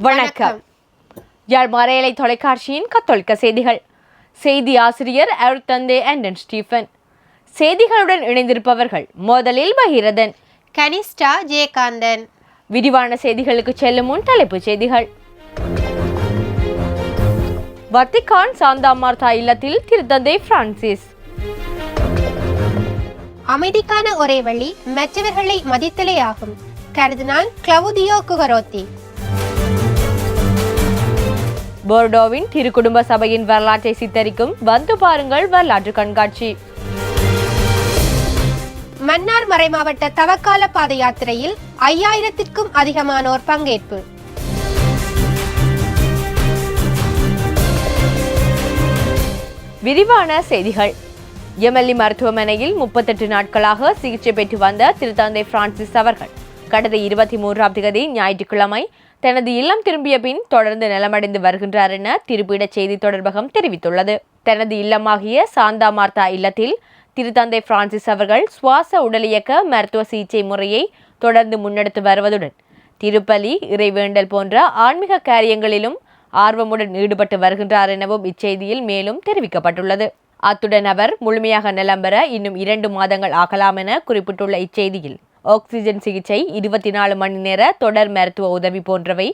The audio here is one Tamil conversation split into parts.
வணக்கம். யாழ் மறையலை தொலைக்காட்சியின் கத்தோலிக்க செய்திகள். செய்தி ஆசிரியர் அருட்தந்தை ஆண்டன் ஸ்டீஃபன். செய்திகளுடன் இணைந்திருப்பவர்கள் முதலில் பகிரதன், கனிஷ்டா ஜெயகாந்தன். விரிவான செய்திகளுக்கு செல்லும் முன் தலைப்புச் செய்திகள். வத்திக்கான் சாந்தா மார்த்தா இல்லத்தில் திருத்தந்தை பிரான்சிஸ். அமைதிக்கான ஒரே வழி மற்றவர்களை மதித்தலே ஆகும். கர்தினால் கிளவுதியோ குகரோத்தி. போர்டோவின் திருக்குடும்ப சபையின் வரலாற்றை சித்தரிக்கும் வந்து பாருங்கள் வரலாற்று கண்காட்சி. மன்னார் மறைமாவட்ட தவக்கால பாத யாத்திரையில் 5000க்கும் அதிகமானோர் பங்கேற்பு. விரிவான செய்திகள். எம்எல்ஏ மருத்துவமனையில் 38 நாட்களாக சிகிச்சை பெற்று வந்த திருத்தந்தை பிரான்சிஸ் அவர்கள் கடந்த 23ஆம் தேதி ஞாயிற்றுக்கிழமை தனது இல்லம் திரும்பிய பின் தொடர்ந்து நலமடைந்து வருகின்றார் என திருப்பீட செய்தி தொடர்பகம் தெரிவித்துள்ளது. தனது இல்லமாகிய சாந்தா மார்த்தா இல்லத்தில் திருத்தந்தை பிரான்சிஸ் அவர்கள் சுவாச உடலியக்க மருத்துவ சிகிச்சை முறையை தொடர்ந்து முன்னெடுத்து வருவதுடன் திருப்பலி, இறைவேண்டல் போன்ற ஆன்மீக காரியங்களிலும் ஆர்வமுடன் ஈடுபட்டு வருகின்றார் எனவும் இச்செய்தியில் மேலும் தெரிவிக்கப்பட்டுள்ளது. அத்துடன் அவர் முழுமையாக நலம் பெற இன்னும் 2 மாதங்கள் ஆகலாம் என குறிப்பிட்டுள்ள இச்செய்தியில் ஆக்சிஜன் சிகிச்சை, 24 மணி நேர தொடர் மருத்துவ உதவி போன்றவை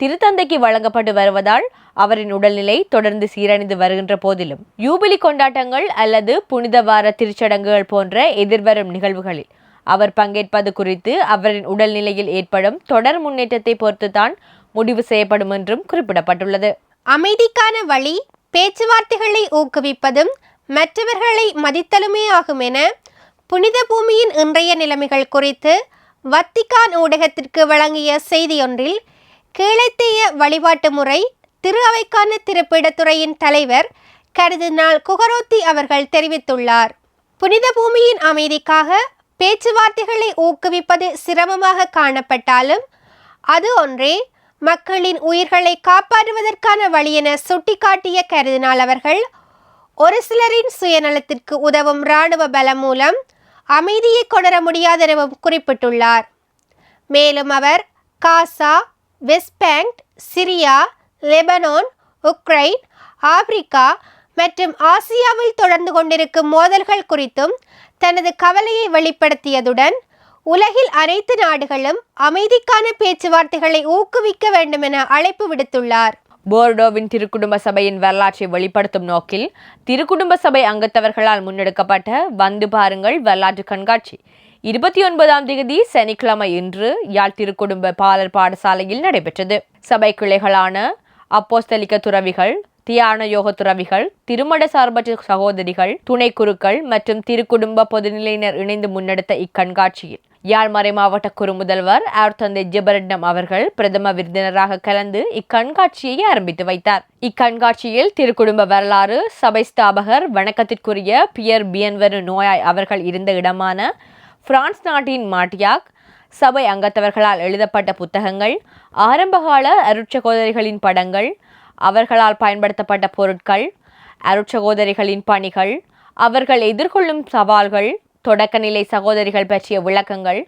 திருத்தந்தைக்கு வழங்கப்பட்டு வருவதால் அவரின் உடல்நிலை தொடர்ந்து சீரடைந்து வருகின்ற போதிலும் யூபிலி கொண்டாட்டங்கள் அல்லது புனித வார திருச்சடங்குகள் போன்ற எதிர்வரும் நிகழ்வுகளில் அவர் பங்கேற்பது குறித்து அவரின் உடல்நிலையில் ஏற்படும் தொடர் முன்னேற்றத்தை பொறுத்துதான் முடிவு செய்யப்படும் என்றும் குறிப்பிடப்பட்டுள்ளது. அமைதிக்கான வழி பேச்சுவார்த்தைகளை ஊக்குவிப்பதும் மற்றவர்களை மதித்தலுமே ஆகும் என புனித பூமியின் இன்றைய நிலைமைகள் குறித்து வத்திக்கான் ஊடகத்திற்கு வழங்கிய செய்தியொன்றில் கீழைத்தேய வழிபாட்டு முறை திரு அவைக்கான திருப்பிடத்துறையின் தலைவர் கர்தினால் குகரோத்தி அவர்கள் தெரிவித்துள்ளார். புனித பூமியின் அமைதிக்காக பேச்சுவார்த்தைகளை ஊக்குவிப்பது சிரமமாக காணப்பட்டாலும் அது ஒன்றே மக்களின் உயிர்களை காப்பாற்றுவதற்கான வழி என சுட்டிக்காட்டிய கர்தினால் அவர்கள் ஒரு சிலரின் சுயநலத்திற்கு உதவும் இராணுவ பலம் மூலம் அமைதியை கொணர முடியாதெனவும் குறிப்பிட்டுள்ளார். மேலும் அவர் Gaza, West Bank, Syria, Lebanon, Ukraine, Africa மற்றும் ஆசியாவில் தொடர்ந்து கொண்டிருக்கும் மோதல்கள் குறித்தும் தனது கவலையை வெளிப்படுத்தியதுடன் உலகில் அனைத்து நாடுகளும் அமைதிக்கான பேச்சுவார்த்தைகளை ஊக்குவிக்க வேண்டும் என அழைப்பு விடுத்துள்ளார். போர்டோவின் திருக்குடும்ப சபையின் வரலாற்றை வெளிப்படுத்தும் நோக்கில் திருக்குடும்ப சபை அங்கத்தவர்களால் முன்னெடுக்கப்பட்ட வந்து பாருங்கள் வரலாற்று கண்காட்சி 29ஆம் தேதி சனிக்கிழமை இன்று யாழ் திருக்குடும்ப பாலர் பாடசாலையில் நடைபெற்றது. சபை கிளைகளான அப்போஸ்தலிக்க துறவிகள், தியான யோக துறவிகள், திருமட சார்பற்ற சகோதரிகள், துணை குருக்கள் மற்றும் திருக்குடும்ப பொதுநிலையினர் இணைந்து முன்னெடுத்த இக்கண்காட்சியில் யாழ் மறை மாவட்ட குரு முதல்வர் அருட்தந்தை ஜெபரட்னம் அவர்கள் பிரதம விருந்தினராக கலந்து இக்கண்காட்சியை ஆரம்பித்து வைத்தார். இக்கண்காட்சியில் திருக்குடும்ப வரலாறு, சபை ஸ்தாபகர் வணக்கத்திற்குரிய பியர் பியன்வரு நோயாய் அவர்கள் இருந்த இடமான பிரான்ஸ் நாட்டின் மாட்டியாக், சபை அங்கத்தவர்களால் எழுதப்பட்ட புத்தகங்கள், ஆரம்பகால அருட்சகோதரிகளின் படங்கள், அவர்களால் பயன்படுத்தப்பட்ட பொருட்கள், அருட்சகோதரிகளின் பணிகள், அவர்கள் எதிர்கொள்ளும் சவால்கள், தொடக்கநிலை சகோதரிகள் பற்றிய விளக்கங்கள்,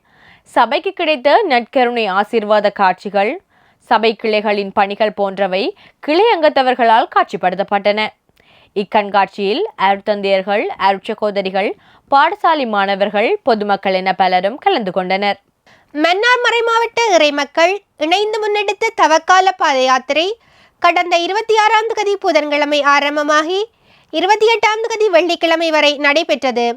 சபைக்கு கிடைத்த நற்கருணை ஆசீர்வாத காட்சிகள், சபை கிளைகளின் பணிகள் போன்றவை கிளை அங்கத்தவர்களால் காட்சிப்படுத்தப்பட்டன. இக்கண்காட்சியில் அருட்தந்தையர்கள், அருட்சகோதரிகள், பாடசாலை மாணவர்கள், பொதுமக்கள் என பலரும் கலந்து கொண்டனர். மன்னார் மறைமாவட்ட இறைமக்கள் இணைந்து முன்னெடுத்த தவக்கால பாத யாத்திரை கடந்த 26ஆம் தேதி புதன்கிழமை ஆரம்பமாகி 28ஆம் தேதி வெள்ளிக்கிழமை வரை நடைபெற்றது.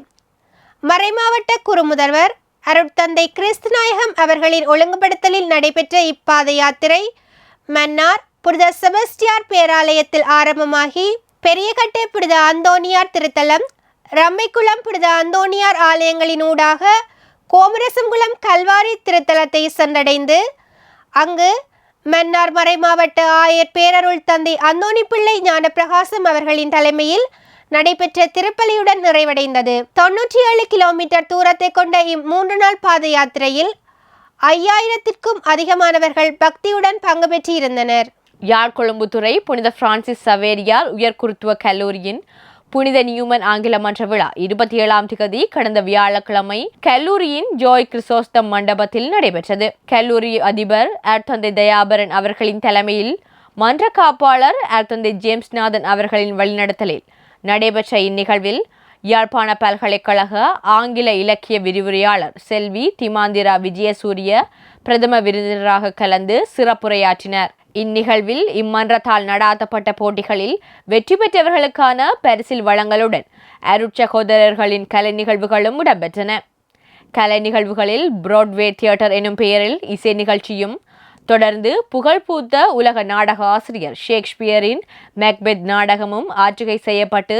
மறைமாவட்ட குரு முதல்வர் அருட்தந்தை கிறிஸ்துநாயகம் அவர்களின் ஒழுங்குபடுத்தலில் நடைபெற்ற இப்பாத யாத்திரை மன்னார் புனித செபஸ்டியார் பேராலயத்தில் ஆரம்பமாகி பெரியகட்டை புனித அந்தோனியார் திருத்தலம், ரம்மைக்குளம் புனித அந்தோனியார் ஆலயங்களின் ஊடாக கோமரசங்குளம் கல்வாரி திருத்தலத்தை சென்றடைந்து அங்கு மன்னார் மறைமாவட்ட ஆயர் பேரருள் தந்தை அந்தோணி பிள்ளை ஞானப்பிரகாசம் அவர்களின் தலைமையில் நடைபெற்ற திருப்பலியுடன் நிறைவடைந்தது. 97 கிலோமீட்டர் தூரத்தை கொண்ட இம்3 நாள் பாத யாத்திரையில் 5000க்கும் அதிகமானவர்கள் பக்தியுடன் பங்கு பெற்றிருந்தனர். யாழ் கொழும்புத்துறை புனித பிரான்சிஸ் சவேரியார் உயர்குருத்துவ கல்லூரியின் புனித நியூமன் ஆங்கில மன்ற விழா 27ஆம் தேதி கடந்த வியாழக்கிழமை கல்லூரியின் ஜோய் கிறிசோஸ்தம் மண்டபத்தில் நடைபெற்றது. கல்லூரி அதிபர் அருட்தந்தை தயாபரன் அவர்களின் தலைமையில் மன்ற காப்பாளர் அருட்தந்தை ஜேம்ஸ்நாதன் அவர்களின் வழிநடத்தலில் நடைபெற்ற இந்நிகழ்வில் யாழ்ப்பாண பல்கலைக்கழக ஆங்கில இலக்கிய விரிவுரையாளர் செல்வி திமாந்திரா விஜயசூரிய பிரதம விருந்தினராக கலந்து சிறப்புரையாற்றினார். இந்நிகழ்வில் இம்மன்றத்தால் நடாத்தப்பட்ட போட்டிகளில் வெற்றி பெற்றவர்களுக்கான பரிசில் வழங்கலுடன் அருட்சகோதரர்களின் கலை நிகழ்வுகளும் இடம்பெற்றன. கலை நிகழ்வுகளில் பிராட்வே தியேட்டர் எனும் பெயரில் இசை நிகழ்ச்சியும், தொடர்ந்து புகழ்பூத்த உலக நாடக ஆசிரியர் ஷேக்ஸ்பியரின் மேக்பெத் நாடகமும் ஆற்றுகை செய்யப்பட்டு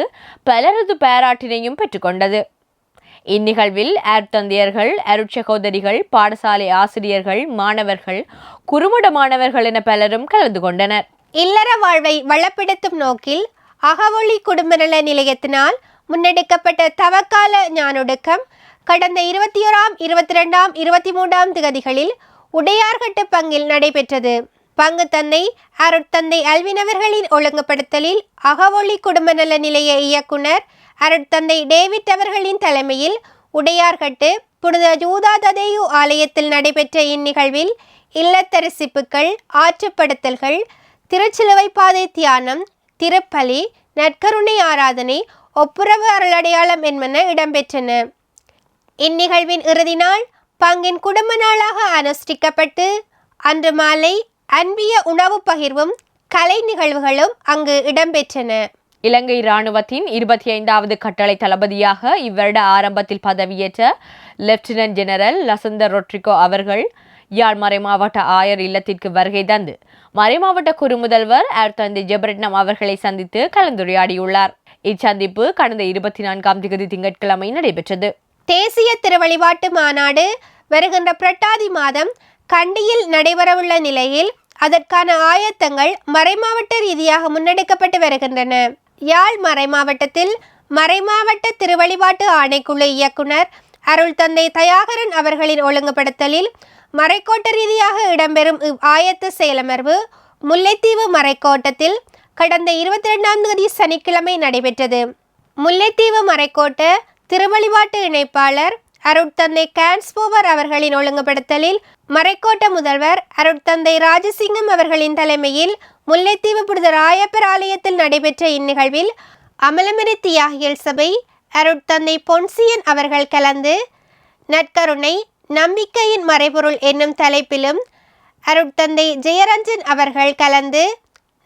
பலரது பாராட்டினையும் பெற்றுக்கொண்டது. இந்நிகழ்வில் அருட்தந்தையர்கள், அருட்சகோதரிகள், பாடசாலை ஆசிரியர்கள், மாணவர்கள், குறுமுட மாணவர்கள் என பலரும் கலந்து கொண்டனர். இல்லற வாழ்வை வளப்படுத்தும் நோக்கில் அகவொளி குடும்ப நல நிலையத்தினால் முன்னெடுக்கப்பட்ட தவக்கால ஞானொடுக்கம் கடந்த 21ஆம், 22ஆம், 23ஆம் திகதிகளில் உடையார்கட்டு பங்கில் நடைபெற்றது. பங்கு தந்தை அருட்தந்தை அல்வின் அவர்களின் ஒழுங்குபடுத்தலில் அகவொளி குடும்ப நல நிலைய இயக்குனர் அருட்தந்தை டேவிட் அவர்களின் தலைமையில் உடையார்கட்டு புனித ஜூதா ததேயு ஆலயத்தில் நடைபெற்ற இந்நிகழ்வில் இல்லத்தரசிப்புகள், ஆற்றுப்படுத்தல்கள், திருச்சிலுவை பாதை தியானம், திருப்பலி, நற்கருணை ஆராதனை, ஒப்புரவு அருளடையாளம் என்பன இடம்பெற்றன. இந்நிகழ்வின் இறுதி நாள் பங்கின் குடும்ப நாளாக அனுஷ்டிக்கப்பட்டு அன்று மாலை அன்பிய உணவு பகிர்வும் கலை நிகழ்வுகளும் அங்கு இடம்பெற்றன. இலங்கை இராணுவத்தின் 25வது கட்டளை தளபதியாக இவ்வருட ஆரம்பத்தில் பதவியேற்ற லெப்டினன்ட் ஜெனரல் லசந்த ரொட்ரிகோ அவர்கள் யாழ் மறைமாவட்ட ஆயர் இல்லத்திற்கு வருகை தந்து மறைமாவட்ட குறுமுதல்வர் அருட்தந்தை ஜெபரட்னம் அவர்களை சந்தித்து கலந்துரையாடியுள்ளார். இச்சந்திப்பு கடந்த 24ஆம் தேதி திங்கட்கிழமை நடைபெற்றது. தேசிய திருவழிபாட்டு மாநாடு வருகின்ற புரட்டாதி மாதம் கண்டியில் நடைபெறவுள்ள நிலையில் அதற்கான ஆயத்தங்கள் மறைமாவட்ட ரீதியாக முன்னெடுக்கப்பட்டு வருகின்றன. யாழ் மறைமாவட்டத்தில் மறைமாவட்ட திருவழிபாட்டு ஆணைக்குழு இயக்குனர் அருள்தந்தை தயாகரன் அவர்களின் ஒழுங்குபடுத்தலில் மறைக்கோட்ட ரீதியாக இடம்பெறும் ஆயத்த செயலமர்வு முல்லைத்தீவு மறைக்கோட்டத்தில் கடந்த 22ஆம் தேதி சனிக்கிழமை நடைபெற்றது. முல்லைத்தீவு மறைக்கோட்ட திருவழிபாட்டு இணைப்பாளர் அருட்தந்தை கான்ஸ்போவர் அவர்களின் ஒழுங்குபடுத்தலில் மறைக்கோட்ட முதல்வர் அருட்தந்தை ராஜசிங்கம் அவர்களின் தலைமையில் முல்லைத்தீவு புனித ராயப்பர் ஆலயத்தில் நடைபெற்ற இந்நிகழ்வில் அமலமரி தியாகிகள் சபை அருட்தந்தை பொன்சியன் அவர்கள் கலந்து நற்கருணை நம்பிக்கையின் மறைபொருள் என்னும் தலைப்பிலும், அருட்தந்தை ஜெயரஞ்சன் அவர்கள் கலந்து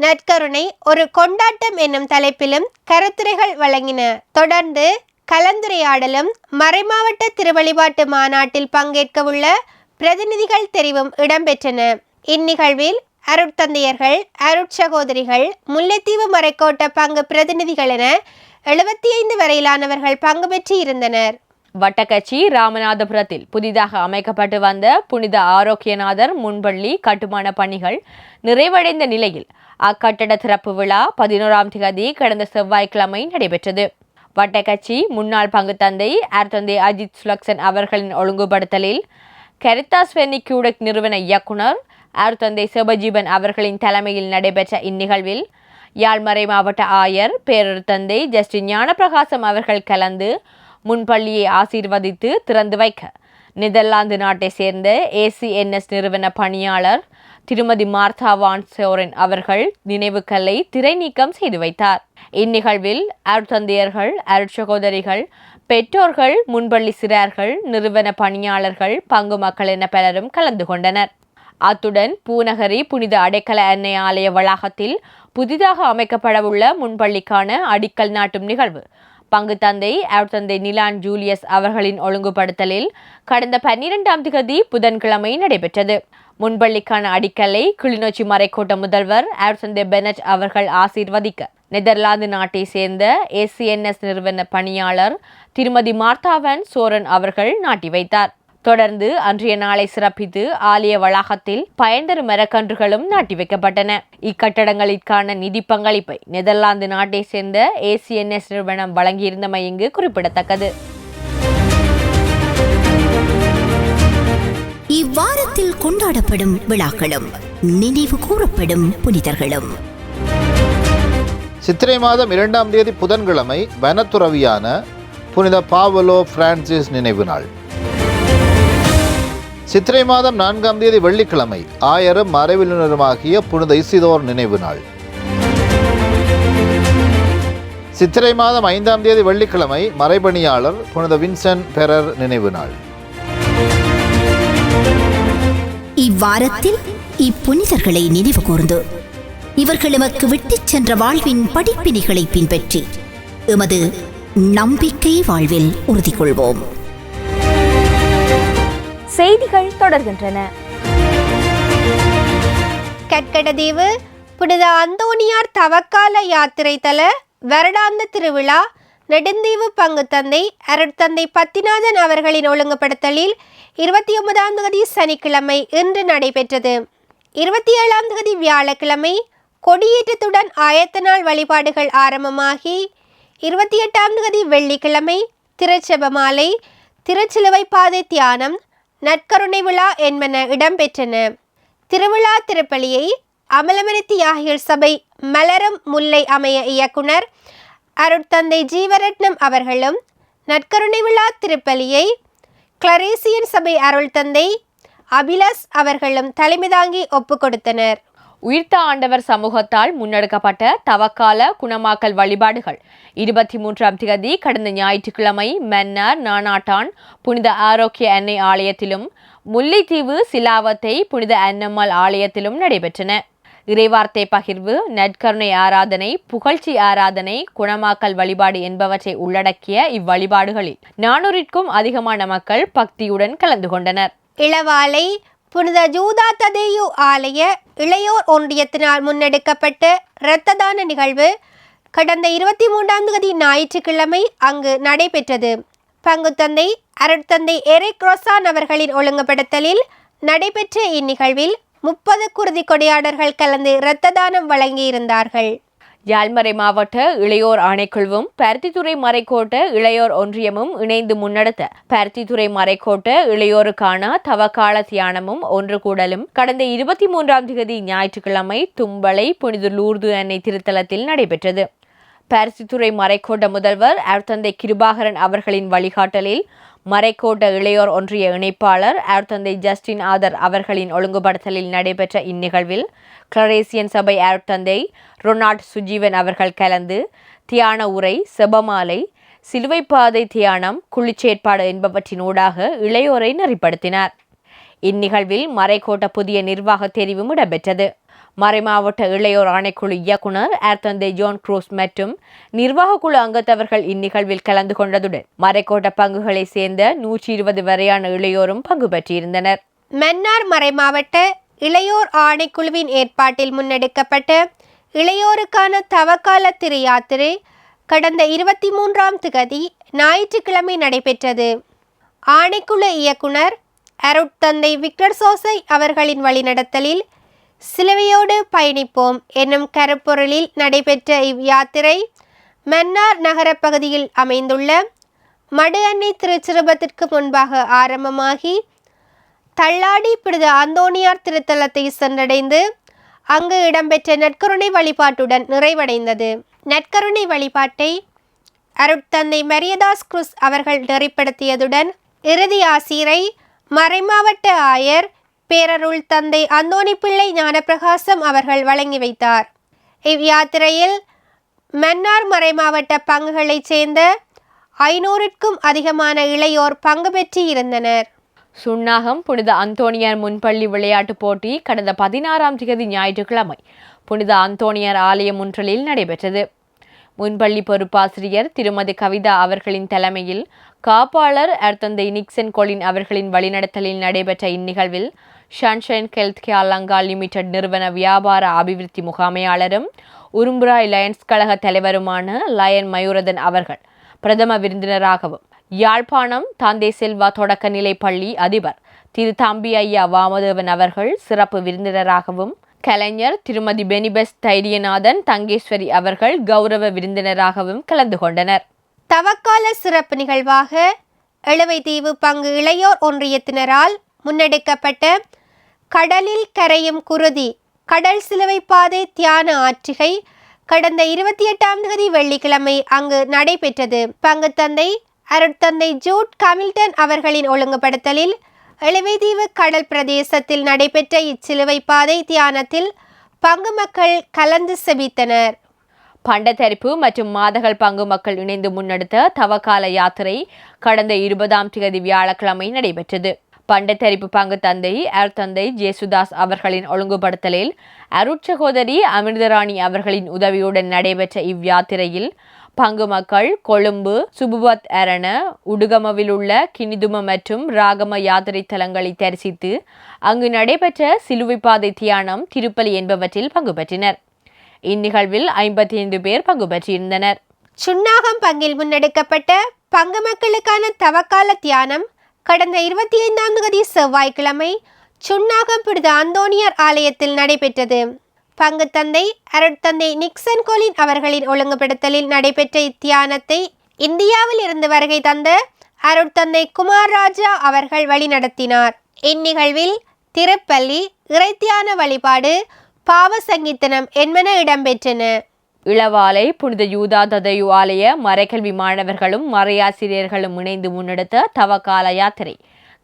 நற்கருணை ஒரு கொண்டாட்டம் என்னும் தலைப்பிலும் கருத்துரைகள் வழங்கின. தொடர்ந்து கலந்துரையாடலும் மறைமாவட்ட திருவழிபாட்டு மாநாட்டில் பங்கேற்கவுள்ள பிரதிநிதிகள் தெரிவும் இடம்பெற்றன. இந்நிகழ்வில் அருட்தந்தையர்கள், அருட்சகோதரிகள், முல்லைத்தீவு மறைக்கோட்ட பங்கு பிரதிநிதிகள் என 75 வரையிலானவர்கள் பங்கு பெற்று இருந்தனர். வட்டக்கச்சி ராமநாதபுரத்தில் புதிதாக அமைக்கப்பட்டு வந்த புனித ஆரோக்கியநாதர் முன்பள்ளி கட்டுமான பணிகள் நிறைவடைந்த நிலையில் அக்கட்டட திறப்பு விழா 11ஆம் தேதி கடந்த செவ்வாய்க்கிழமை நடைபெற்றது. வட்டக்கச்சி முன்னாள் பங்கு தந்தை அருட்தந்தை அஜித் சுலக்சன் அவர்களின் ஒழுங்குபடுத்தலில் கரித்தாஸ் வெர்னிக்யூடெக் நிறுவன இயக்குனர் அருட்தந்தை சிவஜீவன் அவர்களின் தலைமையில் நடைபெற்ற இந்நிகழ்வில் யாழ்மறை மாவட்ட ஆயர் பேரருட்தந்தை ஜஸ்டின் ஞானப்பிரகாசம் அவர்கள் கலந்து முன்பள்ளியை ஆசீர்வதித்து திறந்து வைக்க நெதர்லாந்து நாட்டை சேர்ந்த ACNS நிறுவன பணியாளர் திருமதி மார்த்தா வான் சோரன் அவர்கள் நினைவுக்கல்லை திரை நீக்கம் செய்து வைத்தார். இந்நிகழ்வில் அருட்தந்தையர்கள், அருட்சகோதரிகள், பெற்றோர்கள், முன்பள்ளி சிறார்கள், நிறுவன பணியாளர்கள், பங்கு மக்கள் என பலரும் கலந்து கொண்டனர். அத்துடன் பூநகரி புனித அடைக்கல அன்னை ஆலய வளாகத்தில் புதிதாக அமைக்கப்படவுள்ள முன்பள்ளிக்கான அடிக்கல் நாட்டும் நிகழ்வு பங்கு தந்தை அருட்தந்தை நிலான் ஜூலியஸ் அவர்களின் ஒழுங்குபடுத்தலில் கடந்த 12ஆம் தேதி புதன்கிழமை நடைபெற்றது. முன்பள்ளிக்கான அடிக்கல்லை கிளிநொச்சி மறைக்கோட்ட முதல்வர் அருட்தந்தை பெனட் அவர்கள் ஆசீர்வதிக்க நெதர்லாந்து நாட்டை சேர்ந்த ACNS நிறுவன பணியாளர் திருமதி மார்த்தா வான் சோரன் அவர்கள் நாட்டி வைத்தார். தொடர்ந்து அன்றைய நாளை சிறப்பித்து ஆலய வளாகத்தில் பயன்தரும் மரக்கன்றுகளும் நாட்டி வைக்கப்பட்டன. இக்கட்டடங்களிற்கான நிதி பங்களிப்பை நெதர்லாந்து நாட்டை சேர்ந்த ACNS நிறுவனம் வழங்கியிருந்தமை இங்கு குறிப்பிடத்தக்கது. இவ்வாரத்தில் கொண்டாடப்படும் விழாக்களும் நினைவு கூறப்படும் புனிதர்களும். சித்திரை மாதம் 2ஆம் தேதி புதன்கிழமை வனத்துறவியான புனித பாவலோ பிரான்சிஸ் நினைவு நாள். சித்திரை மாதம் 4ஆம் தேதி வெள்ளிக்கிழமை ஆயரும் மறைவிலுனருமாகிய புனித இசிதோர் நினைவு நாள். சித்திரை மாதம் 5ஆம் தேதி வெள்ளிக்கிழமை மறைபணியாளர் புனித வின்சென்ட் பெரர் நினைவு நாள். இவ்வாரத்தில் இப்புனிதர்களை நினைவு கூர்ந்து இவர்கள் எமக்கு விட்டுச் சென்ற வாழ்வின் படிப்பினைகளை பின்பற்றி எமது நம்பிக்கை வாழ்வில் உறுதி கொள்வோம். செய்திகள் தொடர்கின்றன. கட்கடதீவு புனித அந்தோனியார் தவக்கால யாத்திரை தல வருடாந்த திருவிழா நெடுந்தீவு பங்கு தந்தை அருட்தந்தை பத்திநாதன் அவர்களின் ஒழுங்குபடுத்தலில் 29ஆம் தேதி சனிக்கிழமை இன்று நடைபெற்றது. 27ஆம் தேதி வியாழக்கிழமை கொடியேற்றத்துடன் ஆயத்த நாள் வழிபாடுகள் ஆரம்பமாகி 28ஆம் தேதி வெள்ளிக்கிழமை திருச்செப மாலை, திருச்சிலுவை பாதை தியானம், நற்கருணை விழா என்பன இடம்பெற்றன. திருவிழா திருப்பலியை அமலமரி தியாகிகள் சபை மலரும் முல்லை அமைய இயக்குனர் அருட்தந்தை ஜீவரட்னம் அவர்களும், நற்கருணை விழா திருப்பலியை கிளரேசியன் சபை அருள்தந்தை அபிலாஸ் அவர்களும் தலைமை தாங்கி ஒப்புக் கொடுத்தனர். உயிர்த்த ஆண்டவர் சமூகத்தால் முன்னெடுக்கப்பட்ட தவக்கால குணமாக்கல் வழிபாடுகள் 23ஆம் தேதி கடந்த ஞாயிற்றுக்கிழமை மன்னார் நானாட்டான் புனித ஆரோக்கிய அன்னை ஆலயத்திலும் முல்லைத்தீவு சிலாவத்தை புனித அன்னம்மாள் ஆலயத்திலும் நடைபெற்றன. இறைவார்த்தை பகிர்வு, நற்கருணை ஆராதனை, புகழ்ச்சி ஆராதனை, குணமாக்கல் வழிபாடு என்பவற்றை உள்ளடக்கிய இவ்வழிபாடுகளில் 400ற்கும் அதிகமான மக்கள் பக்தியுடன் கலந்து கொண்டனர். இளவாலை புனித ஜூதா ததேயு ஆலய இளையோர் ஒன்றியத்தினால் முன்னெடுக்கப்பட்ட இரத்த தான நிகழ்வு கடந்த 23ஆம் தேதி ஞாயிற்றுக்கிழமை அங்கு நடைபெற்றது. பங்குத்தந்தை அருட்தந்தை எரிக் ரோசான் அவர்களின் ஒழுங்குபடுத்தலில் நடைபெற்ற இந்நிகழ்வில் 30 குருதி கொடையாளர்கள் கலந்து இரத்த தானம் வழங்கியிருந்தார்கள். யாழ்மறை மாவட்ட இளையோர் ஆணைக்குழுவும் பருத்தித்துறை மறைக்கோட்ட இளையோர் ஒன்றியமும் இணைந்து முன்னெடுத்த பருத்தித்துறை மறைக்கோட்ட இளையோருக்கான தவக்கால தியானமும் ஒன்று கூடலும் கடந்த 23ஆம் தேதி ஞாயிற்றுக்கிழமை தும்பளை புனித லூர்து அன்னை திருத்தலத்தில் நடைபெற்றது. பருத்தித்துறை மறைக்கோட்ட முதல்வர் அருட்தந்தை கிருபாகரன் அவர்களின் வழிகாட்டலில் மறைக்கோட்ட இளையோர் ஒன்றிய இணைப்பாளர் அருட்தந்தை ஜஸ்டின் ஆதர் அவர்களின் ஒழுங்குபடுத்தலில் நடைபெற்ற இந்நிகழ்வில் கிளரேசியன் சபை அருட்தந்தை ரொனால்ட் சுஜீவன் அவர்கள் கலந்து தியான உரை, செபமாலை, சிலுவைப்பாதை தியானம், குளிச்சேற்பாடு என்பவற்றினூடாக இளையோரை நெறிப்படுத்தினார். இந்நிகழ்வில் மறைக்கோட்ட புதிய நிர்வாக தெரிவும் இடம்பெற்றது. மறைமாவட்ட இளையோர் ஆணைக்குழு இயக்குனர் அருட்தந்தை ஜோன் குரூஸ் மற்றும் நிர்வாக குழு அங்கத்தவர்கள் இந்நிகழ்வில் கலந்து கொண்டதுடன் மறைக்கோட்ட பங்குகளை சேர்ந்த 120 வரையான இளையோரும் பங்கு பெற்றிருந்தனர். மன்னார் மறைமாவட்ட இளையோர் ஆணைக்குழுவின் ஏற்பாட்டில் முன்னெடுக்கப்பட்ட இளையோருக்கான தவக்கால திரு யாத்திரை கடந்த 23ஆம் தேதி ஞாயிற்றுக்கிழமை நடைபெற்றது. ஆணைக்குழு இயக்குனர் அருட்தந்தை விக்டர் சோசை அவர்களின் வழிநடத்தலில் சிலுவையோடு பயணிப்போம் என்னும் கருப்பொருளில் நடைபெற்ற இவ்யாத்திரை மன்னார் நகர பகுதியில் அமைந்துள்ள மடு அன்னை திருச்சிறுபத்திற்கு முன்பாக ஆரம்பமாகி தள்ளாடி புனித அந்தோனியார் திருத்தலத்தை சென்றடைந்து அங்கு இடம்பெற்ற நற்கருணை வழிபாட்டுடன் நிறைவடைந்தது. நற்கருணை வழிபாட்டை அருட்தந்தை மரியதாஸ் குருஸ் அவர்கள் நெறிப்படுத்தியதுடன் இறுதி ஆசிரை மறைமாவட்ட ஆயர் பேரருள் தந்தை அந்தோணி பிள்ளை ஞானப்பிரகாசம் அவர்கள் வழங்கி வைத்தார். இவ்யாத்திரையில் மன்னார் மறைமாவட்ட பங்குகளைச் சேர்ந்த 500ற்கும் அதிகமான இளையோர் பங்கு பெற்று இருந்தனர். சுன்னாகம் புனித அந்தோணியார் முன்பள்ளி விளையாட்டுப் போட்டி கடந்த 16ஆம் தேதி ஞாயிற்றுக்கிழமை புனித அந்தோணியார் ஆலயம் ஒன்றில் நடைபெற்றது. முன்பள்ளி பொறுப்பாசிரியர் திருமதி கவிதா அவர்களின் தலைமையில் காப்பாளர் அருட்தந்தை நிக்சன் கொலின் அவர்களின் வழிநடத்தலில் நடைபெற்ற இந்நிகழ்வில் sunshine health care Lanka limited நிறுவன வியாபார அபிவிருத்தி முகாமையாளரும் உரும்புராய் லயன்ஸ் கழக தலைவருமான லயன் மயூரதன் அவர்கள் பிரதம விருந்தினராகவும், யாழ்ப்பாணம் தந்தை செல்வா தொடக்க நிலை பள்ளி அதிபர் திரு தம்பி ஐயா வாமதேவன் அவர்கள் சிறப்பு விருந்தினராகவும், கலைஞர் திருமதி பெனிபெஸ் தைரியநாதன் தங்கேஸ்வரி அவர்கள் கௌரவ விருந்தினராகவும் கலந்து கொண்டனர். தவக்கால சிறப்பு நிகழ்வாக எழுவைதீவு பங்கு இளையோர் ஒன்றியத்தினரால் முன்னெடுக்கப்பட்ட கடலில் கரையும் குருதி கடல் சிலுவை பாதை தியான ஆற்றிகை கடந்த 28ஆம் தேதி வெள்ளிக்கிழமை அங்கு நடைபெற்றது. பங்கு தந்தை அருட்தந்தை ஜூட் கமில்டன் அவர்களின் ஒழுங்குபடுத்தலில் எழுவைதீவு கடல் பிரதேசத்தில் நடைபெற்ற இச்சிலுவை பாதை தியானத்தில் பங்கு மக்கள் கலந்து செபித்தனர். பண்டத்தரிப்பு மற்றும் மாதகள் பங்கு மக்கள் இணைந்து முன்னெடுத்த தவக்கால யாத்திரை கடந்த 20ஆம் தேதி வியாழக்கிழமை நடைபெற்றது. பண்டத்தரிப்பு பங்கு தந்தை அருட்தந்தை ஜேசுதாஸ் அவர்களின் ஒழுங்குபடுத்தலில் அருட்சகோதரி அமிர்தராணி அவர்களின் உதவியுடன் நடைபெற்ற இவ்யாத்திரையில் பங்கு மக்கள் கொழும்பு, சுபுவத் அரண, உடுகமவில் உள்ள கினிதும மற்றும் ராகம யாத்திரை தலங்களை தரிசித்து அங்கு நடைபெற்ற சிலுவைப்பாதை தியானம், திருப்பலி என்பவற்றில் பங்கு பெற்றனர். இந்நிகழ்வில் 55 பேர் பங்கு பெற்றிருந்தனர். சுன்னாகம் பங்கில் முன்னெடுக்கப்பட்ட பங்கு மக்களுக்கான தவக்கால தியானம் கடந்த 25ஆம் தேதி செவ்வாய்க்கிழமை சுன்னாகம் புனித அந்தோனியார் ஆலயத்தில் நடைபெற்றது. பங்கு தந்தை அருட்தந்தை நிக்சன் கோலின் அவர்களின் ஒழுங்குபடுத்தலில் நடைபெற்ற இத்தியானத்தை இந்தியாவில் இருந்து வருகை தந்த அருட்தந்தை குமார் ராஜா அவர்கள் வழிநடத்தினார். இந்நிகழ்வில் திருப்பள்ளி, இறைத்தியான வழிபாடு, பாவ சங்கீதனம் என்பன இடம்பெற்றன. இளவாலை புனித யூதா ததையு ஆலய மறைக்கல்வி மாணவர்களும் மறையாசிரியர்களும் இணைந்து முன்னெடுத்த தவக்கால யாத்திரை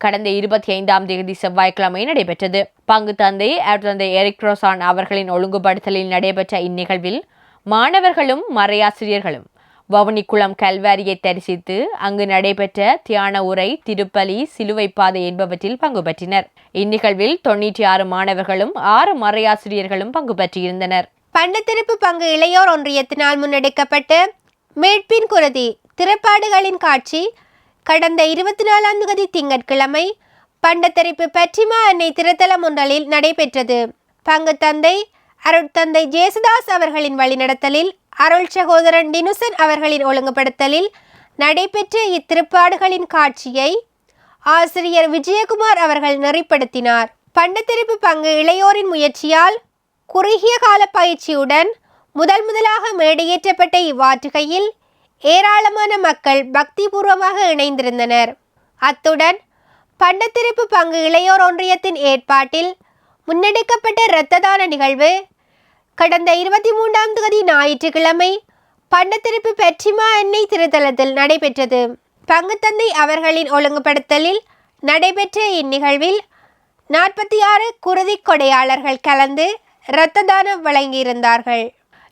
கடந்த 25ஆம் தேதி செவ்வாய்க்கிழமை நடைபெற்றது. பங்கு தந்தை அருட்தந்தை எரிக் ரோசான் அவர்களின் ஒழுங்குபடுத்தலில் நடைபெற்ற இந்நிகழ்வில் மாணவர்களும் மறையாசிரியர்களும் வவுனிக்குளம் கல்வாரியை தரிசித்து அங்கு நடைபெற்ற தியான உரை, திருப்பலி, சிலுவைப்பாதை என்பவற்றில் பங்கு பெற்றனர். இந்நிகழ்வில் 96 மாணவர்களும் 6 மறையாசிரியர்களும் பங்கு பெற்றிருந்தனர். பண்டத்தரிப்பு பங்கு இளையோர் ஒன்றியத்தினால் முன்னெடுக்கப்பட்ட மீட்பின் குருதி திறப்பாடுகளின் காட்சி கடந்த 24ஆம் தேதி திங்கட்கிழமை பண்டத்தரிப்பு பற்றிமா அன்னை திருத்தலம் ஒன்றலில் நடைபெற்றது. பங்கு தந்தை அருட்தந்தை ஜேசுதாஸ் அவர்களின் வழிநடத்தலில் அருள் சகோதரன் டினுசன் அவர்களின் ஒழுங்குபடுத்தலில் நடைபெற்ற இத்திருப்பாடுகளின் காட்சியை ஆசிரியர் விஜயகுமார் அவர்கள் நெறிப்படுத்தினார். பண்டத்தரிப்பு பங்கு இளையோரின் முயற்சியால் குறுகிய கால பயிற்சியுடன் முதலாக மேடையேற்றப்பட்ட இவ்வாற்றுகையில் ஏராளமான மக்கள் பக்திபூர்வமாக இணைந்திருந்தனர். அத்துடன் பண்டத்தரிப்பு பங்கு இளையோர் ஒன்றியத்தின் ஏற்பாட்டில் முன்னெடுக்கப்பட்ட இரத்த தான நிகழ்வு கடந்த 23ஆம் தேதி ஞாயிற்றுக்கிழமை பண்டத்தரிப்பு பெற்றிமா அன்னை திருத்தலத்தில் நடைபெற்றது. பங்கு தந்தை அவர்களின் ஒழுங்குபடுத்தலில் நடைபெற்ற இந்நிகழ்வில் 46 குருதி கொடையாளர்கள் கலந்து இரத்த தானம் வழங்கியிருந்தார்கள்.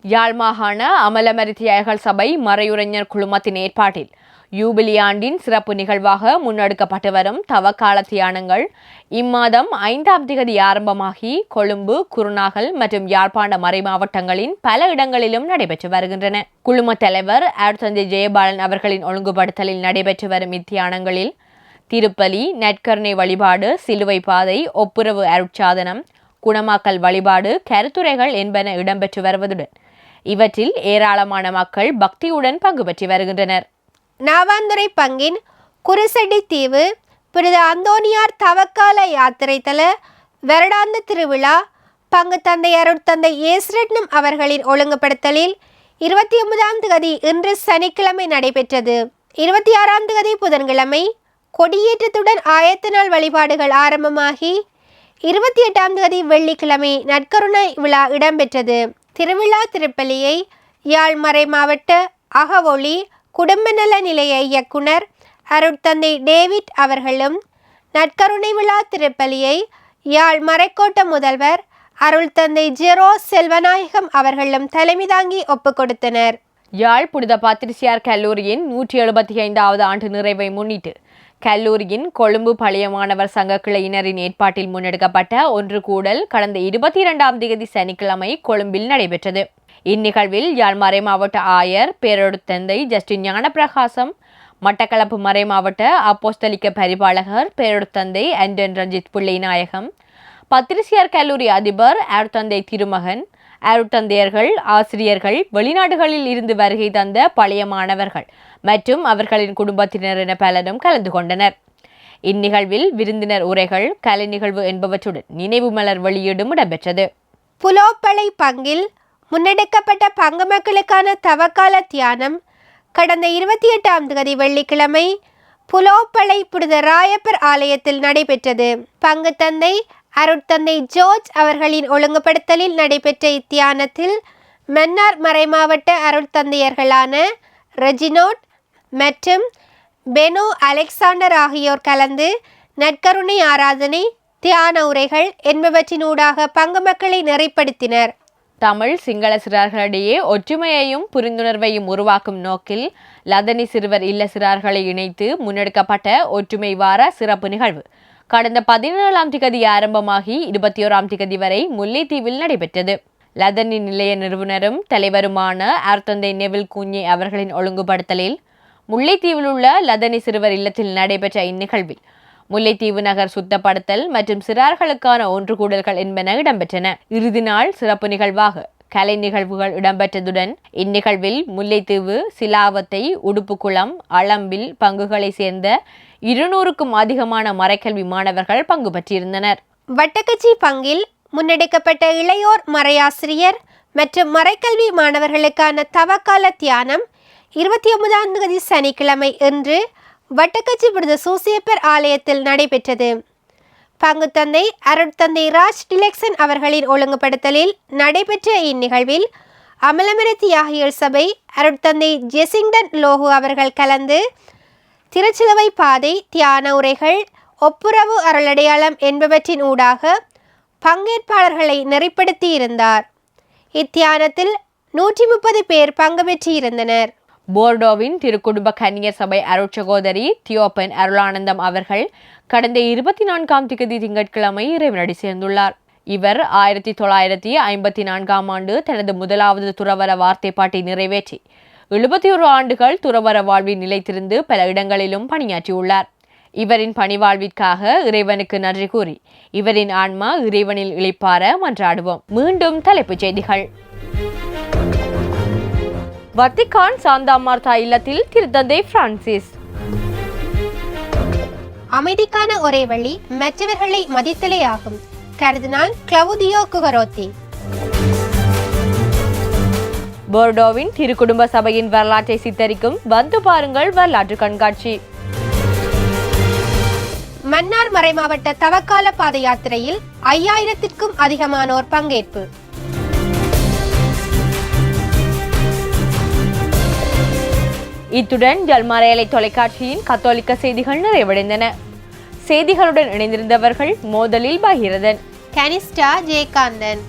யாழ் மாகாண அமலமரித்தியாளர்கள் சபை மறையுரைஞர் குழுமத்தின் ஏற்பாட்டில் யூபிலி ஆண்டின் சிறப்பு நிகழ்வாக முன்னெடுக்கப்பட்டு வரும் தவக்கால தியானங்கள் இம்மாதம் 5ஆம் தேதி ஆரம்பமாகி கொழும்பு, குருநாகல் மற்றும் யாழ்ப்பாண மறை மாவட்டங்களின் பல இடங்களிலும் நடைபெற்று வருகின்றன. குழும தலைவர் அருட்தந்தை ஜெயபாலன் அவர்களின் ஒழுங்குபடுத்தலில் நடைபெற்று வரும் இத்தியானங்களில் திருப்பலி, நற்கருணை வழிபாடு, சிலுவை பாதை, ஒப்புரவு அருட்சாதனம், குணமாக்கல் வழிபாடு, கருத்துரைகள் என்பன இடம்பெற்று வருவதுடன் இவற்றில் ஏராளமான மக்கள் பக்தியுடன் பங்கு பெற்று வருகின்றனர். நாவாந்துறை பங்கின் குருசடி தீவு புனித அந்தோனியார் தவக்கால யாத்திரை தல வருடாந்த திருவிழா பங்கு தந்தை அருட்தந்தை ஏசுரட்னம் அவர்களின் ஒழுங்குபடுத்தலில் 29ஆம் தேதி இன்று சனிக்கிழமை நடைபெற்றது. 26ஆம் தேதி புதன்கிழமை கொடியேற்றத்துடன் ஆயத்த நாள் வழிபாடுகள் ஆரம்பமாகி 28ஆம் தேதி வெள்ளிக்கிழமை நற்கருணை விழா இடம்பெற்றது. திருவிழா திருப்பலியை யாழ் மறை மாவட்ட அகவொளி குடும்ப நல நிலைய இயக்குனர் அருட்தந்தை டேவிட் அவர்களும், நற்கருணை விழா திருப்பலியை யாழ் மறைக்கோட்ட முதல்வர் அருள்தந்தை ஜெரோ செல்வநாயகம் அவர்களும் தலைமை தாங்கி ஒப்புக் கொடுத்தனர். யாழ் புனித பாத்திரிசியார் கல்லூரியின் 175வது ஆண்டு நிறைவை முன்னிட்டு கல்லூரியின் கொழும்பு பழைய மாணவர் சங்க கிளையினரின் ஏற்பாட்டில் முன்னெடுக்கப்பட்ட ஒன்று கூடல் கடந்த 22ஆம் தேதி சனிக்கிழமை கொழும்பில் நடைபெற்றது. இந்நிகழ்வில் யாழ் மறை மாவட்ட ஆயர் பேரொடுத்தந்தை ஜஸ்டின் ஞானப்பிரகாசம், மட்டக்களப்பு மறை மாவட்ட அப்போஸ்தலிக்க பரிபாலகர் பேரொடுத்தந்தை அண்டன் ரஞ்சித் பிள்ளை நாயகம், பத்திரிசியார் கல்லூரி அதிபர் அருட்தந்தை திருமகன், அருட்தந்தையர்கள், ஆசிரியர்கள், வெளிநாடுகளில் இருந்து வருகை தந்த பழைய மாணவர்கள் மற்றும் அவர்களின் குடும்பத்தினர் என பலரும் கலந்து கொண்டனர். இந்நிகழ்வில் விருந்தினர் உரைகள், கலை நிகழ்வு என்பவற்றுடன் நினைவு மலர் வெளியீடும் இடம்பெற்றது. புலோப்பளை பங்கில் முன்னெடுக்கப்பட்ட பங்கு மக்களுக்கான தவக்கால தியானம் கடந்த 28ஆம் தேதி வெள்ளிக்கிழமை புலோப்பளை புனித ராயப்பர் ஆலயத்தில் நடைபெற்றது. பங்கு தந்தை அருட்தந்தை ஜோர்ஜ் அவர்களின் ஒழுங்குபடுத்தலில் நடைபெற்ற இத்தியானத்தில் மன்னார் மறைமாவட்ட அருட்தந்தையர்களான ரெஜினோட் மற்றும் பெனோ அலெக்சாண்டர் ஆகியோர் கலந்து நற்கருணை ஆராதனை, தியான உரைகள் என்பவற்றினூடாக பங்கு மக்களை நெறிப்படுத்தினர். தமிழ் சிங்கள சிறார்களிடையே ஒற்றுமையையும் புரிந்துணர்வையும் உருவாக்கும் நோக்கில் லதனி சிறுவர் இல்ல சிறார்களை இணைத்து முன்னெடுக்கப்பட்ட ஒற்றுமை வார சிறப்பு நிகழ்வு கடந்த 17ஆம் திகதி ஆரம்பமாகி 21ஆம் திகதி வரை முல்லைத்தீவில் நடைபெற்றது. லதனி நிலைய நிறுவனரும் தலைவருமான அருட்தந்தை நெவில் குஞ்ஞே அவர்களின் ஒழுங்குபடுத்தலில் முல்லைத்தீவில் உள்ள லதனி சிறுவர் இல்லத்தில் நடைபெற்ற இந்நிகழ்வில் முல்லைத்தீவு நகர் சுத்தப்படுத்தல் மற்றும் சிறார்களுக்கான ஒன்று கூடல்கள் என்பன இடம்பெற்றன. இறுதி நாள் சிறப்பு நிகழ்வாக கலை நிகழ்வுகள் இடம்பெற்றதுடன் இந்நிகழ்வில் முல்லைத்தீவு, சிலாவத்தை, உடுப்புக்குளம், அளம்பில் பங்குகளை சேர்ந்த 200க்கும் அதிகமான மறைக்கல்வி மாணவர்கள் பங்கு பெற்றிருந்தனர். வட்டக்கச்சி பங்கில் முன்னெடுக்கப்பட்ட இளையோர் மறையாசிரியர் மற்றும் மறைக்கல்வி மாணவர்களுக்கான தவக்கால தியானம் 29ஆம் தேதி சனிக்கிழமை இன்று வட்டக்கச்சி புனித சூசியப்பர் ஆலயத்தில் நடைபெற்றது. பங்குத்தந்தை அருட்தந்தை ராஜ் டிலெக்சன் அவர்களின் ஒழுங்குபடுத்தலில் நடைபெற்ற இந்நிகழ்வில் அமலமர தியாகிகள் சபை அருட்தந்தை ஜெசிங்டன் லோகு அவர்கள் கலந்து திருச்சிலுவை பாதை, தியான உரைகள், ஒப்புரவு அருளடையாளம் என்பவற்றின் ஊடாக பங்கேற்பாளர்களை நெறிப்படுத்தி இருந்தார். இத்தியானத்தில் 130 பேர் பங்கு பெற்றிருந்தனர். போர்டோவின் திருக்குடும்ப கன்னியர் சபை அருட்சகோதரி தியோபன் அருளானந்தம் அவர்கள் கடந்த 24ஆம் திகதி திங்கட்கிழமை இறைவனடி சேர்ந்துள்ளார். இவர் 1954ஆம் ஆண்டு தனது முதலாவது துறவர வார்த்தைப்பாட்டை நிறைவேற்றி 71 ஆண்டுகள் துறவர வாழ்வில் நிலைத்திருந்து பல இடங்களிலும் பணியாற்றியுள்ளார். இவரின் பணிவாழ்விற்காக இறைவனுக்கு நன்றி கூறி இவரின் ஆன்மா இறைவனில் இளைப்பார மன்றாடுவோம். மீண்டும் தலைப்புச் செய்திகள். வத்திக்கான் சாந்தா மார்த்தா இல்லத்தில் திருத்தந்தை பிரான்சிஸ். அமைதிக்கான ஒரே வழி மற்றவர்களை மதித்தலே ஆகும். கர்தினால் கிளவுதியோ குகரோத்தி. போர்டோவின் திருக்குடும்ப சபையின் வரலாற்றை சித்தரிக்கும் வந்து பாருங்கள் வரலாற்று கண்காட்சி. மன்னார் மறைமாவட்ட தவக்கால பாத யாத்திரையில் 5000த்திற்கும் அதிகமானோர் பங்கேற்பு. இத்துடன் ஜல்மறையலை தொலைக்காட்சியின் கத்தோலிக்க செய்திகள் நிறைவடைந்தன. செய்திகளுடன் இணைந்திருந்தவர்கள் மோதலில் பகிரதன், கனிஷ்டா ஜெயகாந்தன்.